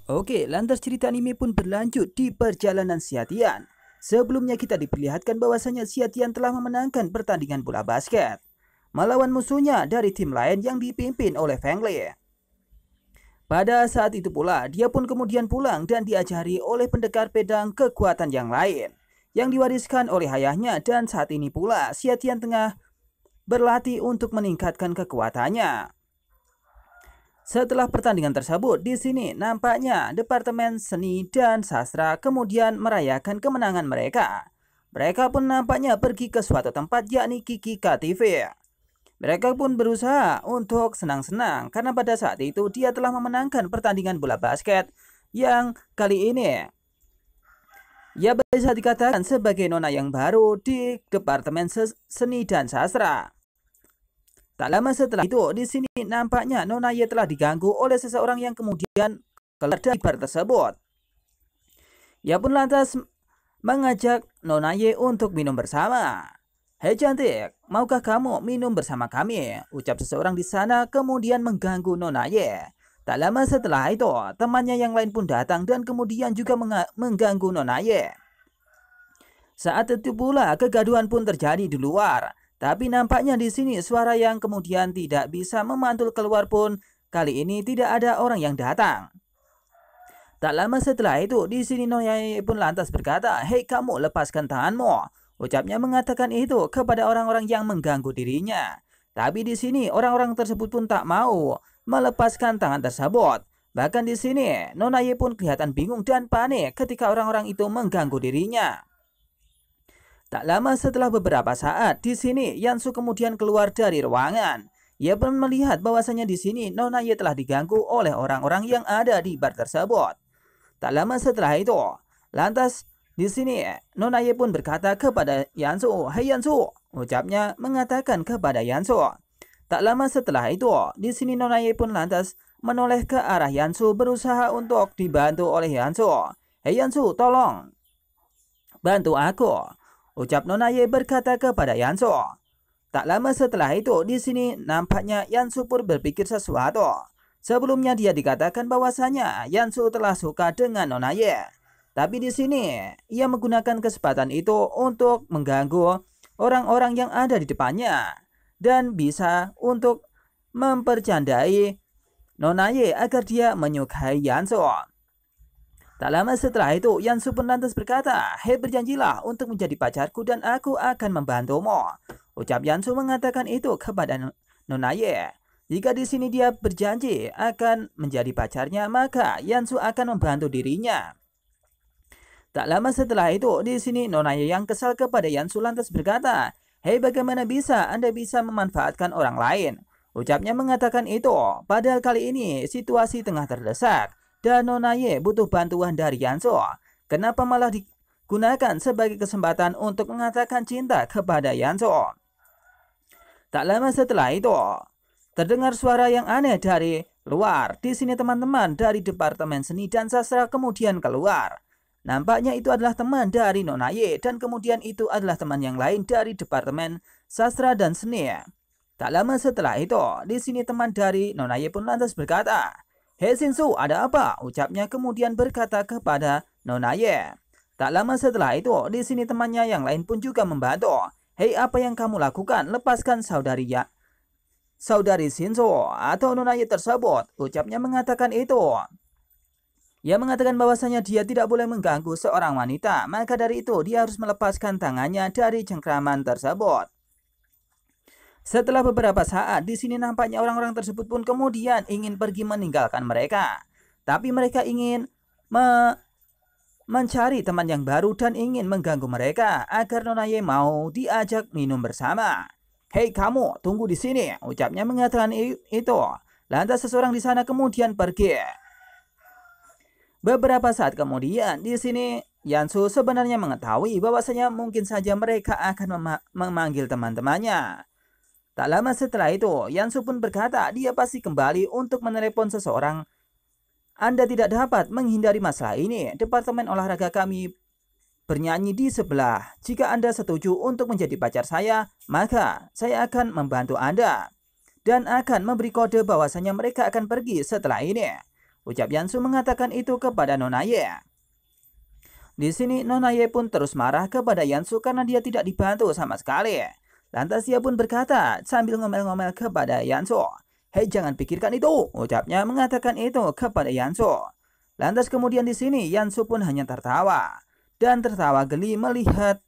Oke, lantas cerita anime pun berlanjut di perjalanan Xiatian. Sebelumnya kita diperlihatkan bahwasanya Xiatian telah memenangkan pertandingan bola basket melawan musuhnya dari tim lain yang dipimpin oleh Feng Li. Pada saat itu pula, dia pun kemudian pulang dan diajari oleh pendekar pedang kekuatan yang lain yang diwariskan oleh ayahnya, dan saat ini pula Xiatian tengah berlatih untuk meningkatkan kekuatannya. Setelah pertandingan tersebut, di sini nampaknya Departemen Seni dan Sastra kemudian merayakan kemenangan mereka. Mereka pun nampaknya pergi ke suatu tempat, yakni Kiki KTV. Mereka pun berusaha untuk senang-senang karena pada saat itu dia telah memenangkan pertandingan bola basket yang kali ini ia bisa dikatakan sebagai nona yang baru di Departemen Seni dan Sastra. Tak lama setelah itu, di sini nampaknya Nona Ye telah diganggu oleh seseorang yang kemudian keluar dari bar tersebut. Ia pun lantas mengajak Nona Ye untuk minum bersama. "Hei cantik, maukah kamu minum bersama kami?" ucap seseorang di sana kemudian mengganggu Nona Ye. Tak lama setelah itu, temannya yang lain pun datang dan kemudian juga mengganggu Nona Ye. Saat itu pula kegaduhan pun terjadi di luar. Tapi nampaknya di sini suara yang kemudian tidak bisa memantul keluar pun kali ini tidak ada orang yang datang. Tak lama setelah itu, di sini Nona Ye pun lantas berkata, "Hei kamu, lepaskan tanganmu." Ucapnya mengatakan itu kepada orang-orang yang mengganggu dirinya. Tapi di sini orang-orang tersebut pun tak mau melepaskan tangan tersebut. Bahkan di sini Nona Ye pun kelihatan bingung dan panik ketika orang-orang itu mengganggu dirinya. Tak lama setelah beberapa saat, di sini Yansu kemudian keluar dari ruangan. Ia pun melihat bahwasanya di sini Nona Ye telah diganggu oleh orang-orang yang ada di bar tersebut. Tak lama setelah itu, lantas di sini Nona Ye pun berkata kepada Yansu, "Hei Yansu," ucapnya mengatakan kepada Yansu. Tak lama setelah itu, di sini Nona Ye pun lantas menoleh ke arah Yansu berusaha untuk dibantu oleh Yansu. "Hei Yansu, tolong bantu aku," ucap Nona Ye berkata kepada Yansu. Tak lama setelah itu, di sini nampaknya Yansu pun berpikir sesuatu. Sebelumnya dia dikatakan bahwasanya Yansu telah suka dengan Nona Ye. Tapi di sini ia menggunakan kesempatan itu untuk mengganggu orang-orang yang ada di depannya dan bisa untuk mempercandai Nona Ye agar dia menyukai Yansu. Tak lama setelah itu, Yansu pun lantas berkata, "Hei, berjanjilah untuk menjadi pacarku dan aku akan membantumu." Ucap Yansu mengatakan itu kepada Nona Ye. Jika di sini dia berjanji akan menjadi pacarnya, maka Yansu akan membantu dirinya. Tak lama setelah itu, di sini Nona Ye yang kesal kepada Yansu lantas berkata, "Hei, bagaimana bisa Anda bisa memanfaatkan orang lain?" Ucapnya mengatakan itu, padahal kali ini situasi tengah terdesak dan Nona Ye butuh bantuan dari Yansu. Kenapa malah digunakan sebagai kesempatan untuk mengatakan cinta kepada Yansu? Tak lama setelah itu, terdengar suara yang aneh dari luar. Di sini teman-teman dari Departemen Seni dan Sastra kemudian keluar. Nampaknya itu adalah teman dari Nona Ye dan kemudian itu adalah teman yang lain dari Departemen Sastra dan Seni. Tak lama setelah itu, di sini teman dari Nona Ye pun lantas berkata, "Hei Shinsu, ada apa?" ucapnya kemudian berkata kepada Nona Ye. Tak lama setelah itu, di sini temannya yang lain pun juga membantu. "Hei, apa yang kamu lakukan? Lepaskan saudari Shinsu atau Nona Ye tersebut," ucapnya mengatakan itu. Ia mengatakan bahwasanya dia tidak boleh mengganggu seorang wanita, maka dari itu dia harus melepaskan tangannya dari cengkraman tersebut. Setelah beberapa saat, di sini nampaknya orang-orang tersebut pun kemudian ingin pergi meninggalkan mereka. Tapi mereka ingin mencari teman yang baru dan ingin mengganggu mereka agar Nona Ye mau diajak minum bersama. "Hei kamu, tunggu di sini," ucapnya mengatakan itu. Lantas seseorang di sana kemudian pergi. Beberapa saat kemudian, di sini Yansu sebenarnya mengetahui bahwasanya mungkin saja mereka akan memanggil teman-temannya. Tak lama setelah itu, Yansu pun berkata dia pasti kembali untuk menelepon seseorang. "Anda tidak dapat menghindari masalah ini. Departemen olahraga kami bernyanyi di sebelah. Jika Anda setuju untuk menjadi pacar saya, maka saya akan membantu Anda dan akan memberi kode bahwasanya mereka akan pergi setelah ini." ucap Yansu mengatakan itu kepada Nona Ye. Di sini Nona Ye pun terus marah kepada Yansu karena dia tidak dibantu sama sekali. Lantas dia pun berkata sambil ngomel-ngomel kepada Yansu. Hei, jangan pikirkan itu, ucapnya mengatakan itu kepada Yansu. Lantas kemudian di sini Yansu pun hanya tertawa dan tertawa geli melihat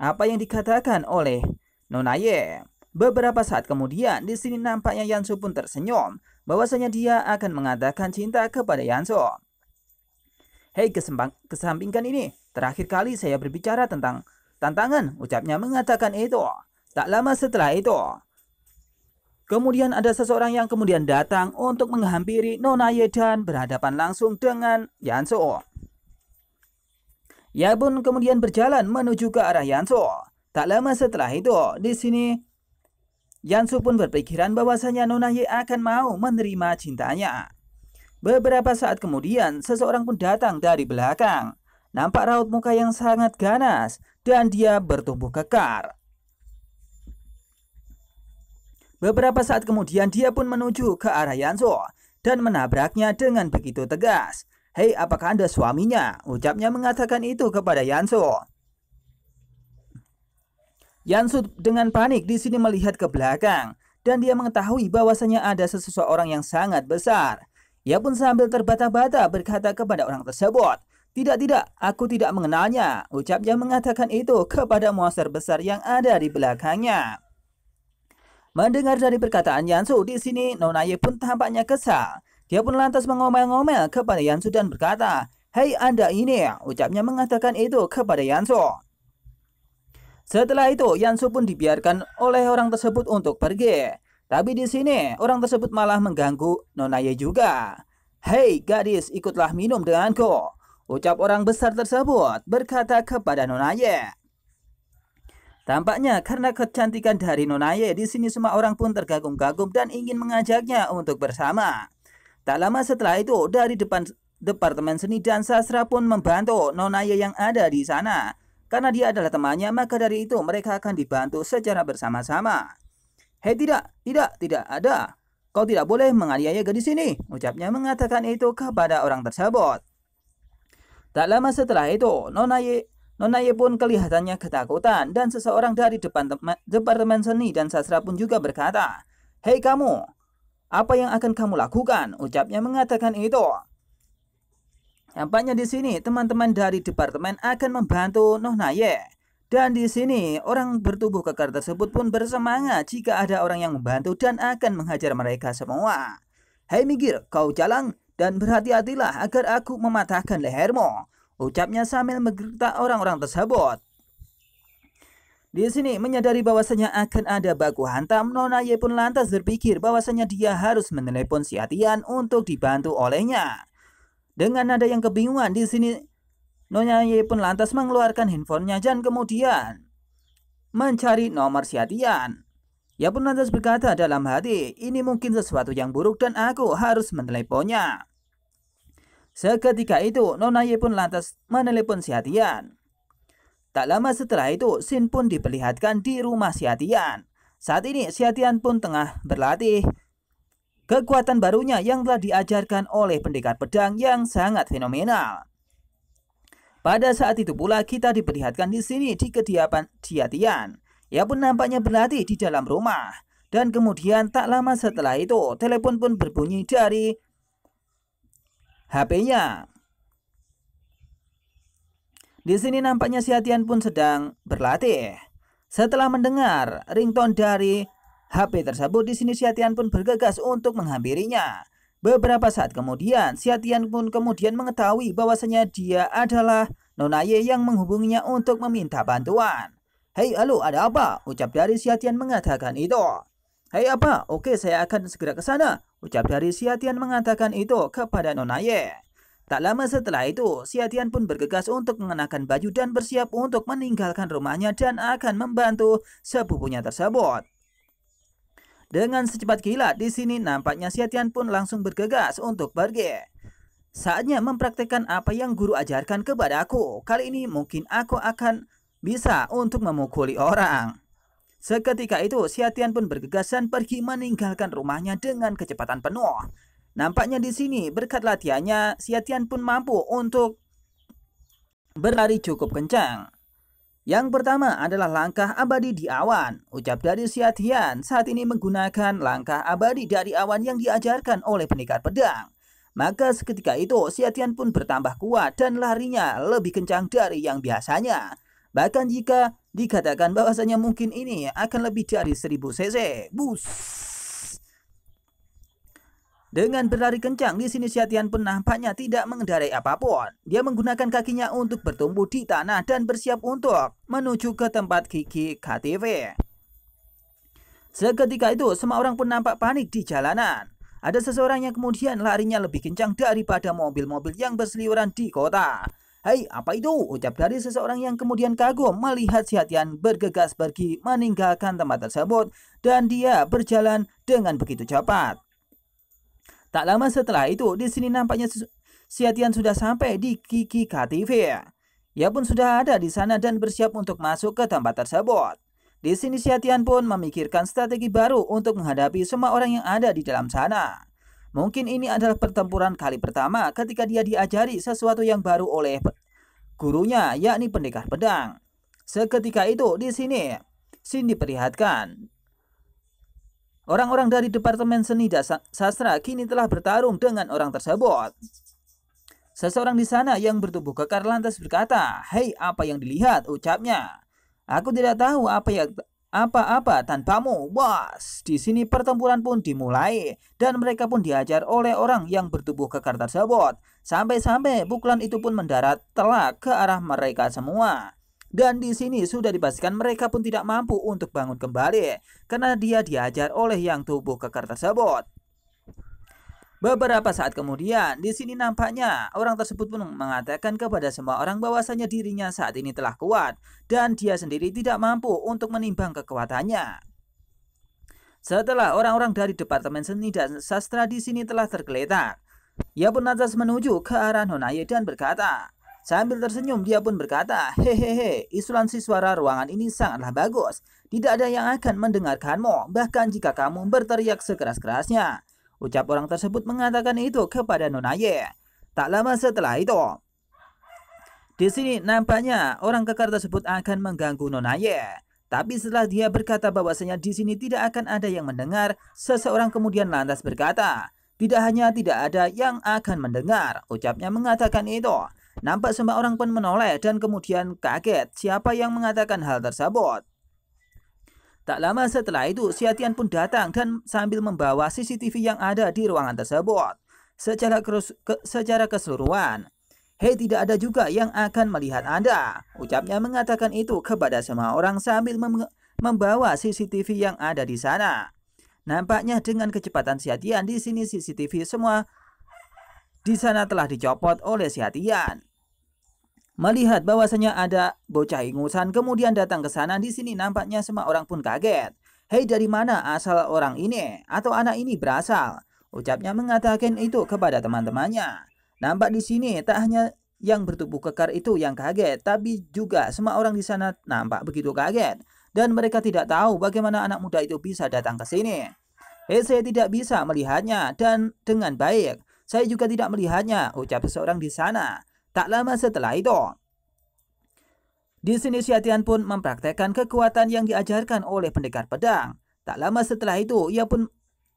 apa yang dikatakan oleh Nona Ye. Beberapa saat kemudian di sini nampaknya Yansu pun tersenyum bahwasanya dia akan mengatakan cinta kepada Yansu. Hei, kesampingkan ini. Terakhir kali saya berbicara tentang tantangan, ucapnya mengatakan itu. Tak lama setelah itu, kemudian ada seseorang yang kemudian datang untuk menghampiri Nona Ye dan berhadapan langsung dengan Yansu. Ia pun kemudian berjalan menuju ke arah Yansu. Tak lama setelah itu, di sini Yansu pun berpikiran bahwasanya Nona Ye akan mau menerima cintanya. Beberapa saat kemudian, seseorang pun datang dari belakang. Nampak raut muka yang sangat ganas dan dia bertubuh kekar. Beberapa saat kemudian dia pun menuju ke arah Yansu dan menabraknya dengan begitu tegas. Hei, apakah Anda suaminya? Ucapnya mengatakan itu kepada Yansu. Yansu dengan panik di sini melihat ke belakang dan dia mengetahui bahwasanya ada seseorang yang sangat besar. Ia pun sambil terbata-bata berkata kepada orang tersebut, Tidak, aku tidak mengenalnya. Ucapnya mengatakan itu kepada monster besar yang ada di belakangnya. Mendengar dari perkataan Yansu di sini, Nona Ye pun tampaknya kesal. Dia pun lantas mengomel-ngomel kepada Yansu dan berkata, Hei, Anda ini, ucapnya mengatakan itu kepada Yansu. Setelah itu, Yansu pun dibiarkan oleh orang tersebut untuk pergi. Tapi di sini, orang tersebut malah mengganggu Nona Ye juga. Hei, gadis, ikutlah minum denganku, ucap orang besar tersebut berkata kepada Nona Ye. Tampaknya karena kecantikan dari Nona Ye, di sini semua orang pun tergagum-gagum dan ingin mengajaknya untuk bersama. Tak lama setelah itu, dari depan Departemen Seni dan Sastra pun membantu Nona Ye yang ada di sana. Karena dia adalah temannya, maka dari itu mereka akan dibantu secara bersama-sama. Hei, tidak ada. Kau tidak boleh menganiaya gadis ini, ucapnya mengatakan itu kepada orang tersebut. Tak lama setelah itu, Nona Ye pun kelihatannya ketakutan dan seseorang dari Departemen Seni dan Sastra pun juga berkata, Hei kamu, apa yang akan kamu lakukan? Ucapnya mengatakan itu. Nampaknya di sini teman-teman dari departemen akan membantu Nona Ye. Dan di sini orang bertubuh kekar tersebut pun bersemangat jika ada orang yang membantu dan akan menghajar mereka semua. Hei minggir, kau jalan dan berhati-hatilah agar aku mematahkan lehermu, ucapnya sambil menggertak orang-orang tersebut. Di sini menyadari bahwasanya akan ada baku hantam, Nona Ye pun lantas berpikir bahwasanya dia harus menelepon si Atian untuk dibantu olehnya. Dengan nada yang kebingungan di sini, Nona Ye pun lantas mengeluarkan handphonenya dan kemudian mencari nomor si Atian. Ia pun lantas berkata dalam hati, ini mungkin sesuatu yang buruk dan aku harus meneleponnya. Seketika itu, Nona Ye pun lantas menelepon si Atian. Tak lama setelah itu, Shin pun diperlihatkan di rumah si Atian. Saat ini si Atian pun tengah berlatih kekuatan barunya yang telah diajarkan oleh pendekar pedang yang sangat fenomenal. Pada saat itu pula kita diperlihatkan di sini di kediaman si Atian. Ia pun nampaknya berlatih di dalam rumah. Dan kemudian tak lama setelah itu telepon pun berbunyi dari HP-nya. Di sini nampaknya si Atian pun sedang berlatih. Setelah mendengar ringtone dari HP tersebut, di sini si Atian pun bergegas untuk menghampirinya. Beberapa saat kemudian, si Atian pun kemudian mengetahui bahwasanya dia adalah Nona Ye yang menghubunginya untuk meminta bantuan. Hei, halo, ada apa? Ucap dari si Atian mengatakan itu. Hei, apa? Oke, saya akan segera ke sana. Ucap dari si Atian mengatakan itu kepada Nona Ye. Tak lama setelah itu, si Atian pun bergegas untuk mengenakan baju dan bersiap untuk meninggalkan rumahnya dan akan membantu sepupunya tersebut. Dengan secepat kilat di sini nampaknya si Atian pun langsung bergegas untuk pergi. Saatnya mempraktekkan apa yang guru ajarkan kepadaku. Kali ini mungkin aku akan bisa untuk memukuli orang. Seketika itu si Atian pun bergegas dan pergi meninggalkan rumahnya dengan kecepatan penuh. Nampaknya di sini berkat latihannya, Xiatian pun mampu untuk berlari cukup kencang. Yang pertama adalah langkah abadi di awan. Ucap dari Xiatian saat ini menggunakan langkah abadi dari awan yang diajarkan oleh pendekar pedang. Maka seketika itu Xiatian pun bertambah kuat dan larinya lebih kencang dari yang biasanya. Bahkan jika dikatakan bahwasanya mungkin ini akan lebih dari 1000 cc. Bus. Dengan berlari kencang, di sini Xiatian pun nampaknya tidak mengendarai apapun. Dia menggunakan kakinya untuk bertumbuh di tanah dan bersiap untuk menuju ke tempat Kiki KTV. Seketika itu, semua orang pun nampak panik di jalanan. Ada seseorang yang kemudian larinya lebih kencang daripada mobil-mobil yang berseliweran di kota. "Hei, apa itu?" ucap dari seseorang yang kemudian kagum melihat Xiatian bergegas pergi meninggalkan tempat tersebut dan dia berjalan dengan begitu cepat. Tak lama setelah itu, di sini nampaknya Xiatian sudah sampai di Kiki KTV. Ia pun sudah ada di sana dan bersiap untuk masuk ke tempat tersebut. Di sini Xiatian pun memikirkan strategi baru untuk menghadapi semua orang yang ada di dalam sana. Mungkin ini adalah pertempuran kali pertama ketika dia diajari sesuatu yang baru oleh gurunya, yakni pendekar pedang. Seketika itu, di sini Xin diperlihatkan. Orang-orang dari Departemen Seni dan Sastra kini telah bertarung dengan orang tersebut. Seseorang di sana yang bertubuh kekar lantas berkata, "Hei, apa yang dilihat?" ucapnya. "Aku tidak tahu apa-apa tanpamu, bos." Di sini pertempuran pun dimulai dan mereka pun diajar oleh orang yang bertubuh kekar tersebut. Sampai-sampai pukulan itu pun mendarat telak ke arah mereka semua. Dan di sini sudah dipastikan mereka pun tidak mampu untuk bangun kembali karena dia diajar oleh yang tubuh kekar tersebut. Beberapa saat kemudian, di sini nampaknya orang tersebut pun mengatakan kepada semua orang bahwasanya dirinya saat ini telah kuat dan dia sendiri tidak mampu untuk menimbang kekuatannya. Setelah orang-orang dari Departemen Seni dan Sastra di sini telah tergeletak, ia pun lantas menuju ke arah Nonaye dan berkata, sambil tersenyum dia pun berkata, "Hehehe, isolasi suara ruangan ini sangatlah bagus. Tidak ada yang akan mendengarkanmu, bahkan jika kamu berteriak sekeras-kerasnya." Ucap orang tersebut mengatakan itu kepada Nonaye. Tak lama setelah itu, di sini nampaknya orang kekar tersebut akan mengganggu Nonaye. Tapi setelah dia berkata bahwasanya di sini tidak akan ada yang mendengar, seseorang kemudian lantas berkata, "Tidak hanya tidak ada yang akan mendengar." Ucapnya mengatakan itu. Nampak semua orang pun menoleh dan kemudian kaget siapa yang mengatakan hal tersebut. Tak lama setelah itu, Xiatian pun datang dan sambil membawa CCTV yang ada di ruangan tersebut. Secara keseluruhan, "Hei, tidak ada juga yang akan melihat Anda." Ucapnya mengatakan itu kepada semua orang sambil membawa CCTV yang ada di sana. Nampaknya dengan kecepatan Xiatian di sini CCTV semua di sana telah dicopot oleh Xiatian. Melihat bahwasanya ada bocah ingusan kemudian datang ke sana, di sini nampaknya semua orang pun kaget. "Hei, dari mana asal orang ini atau anak ini berasal?" Ucapnya mengatakan itu kepada teman-temannya. Nampak di sini tak hanya yang bertubuh kekar itu yang kaget, tapi juga semua orang di sana nampak begitu kaget dan mereka tidak tahu bagaimana anak muda itu bisa datang ke sini. "Hei, saya tidak bisa melihatnya dan dengan baik. Saya juga tidak melihatnya," ucap seseorang di sana. Tak lama setelah itu, di sini Xiatian pun mempraktekkan kekuatan yang diajarkan oleh pendekar pedang. Tak lama setelah itu, ia pun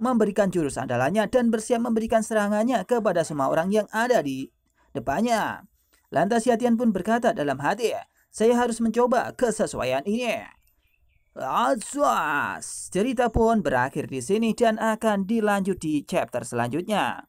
memberikan jurus andalannya dan bersiap memberikan serangannya kepada semua orang yang ada di depannya. Lantas Xiatian pun berkata dalam hati, "Saya harus mencoba kesesuaian ini." Asas. Cerita pun berakhir di sini dan akan dilanjut di chapter selanjutnya.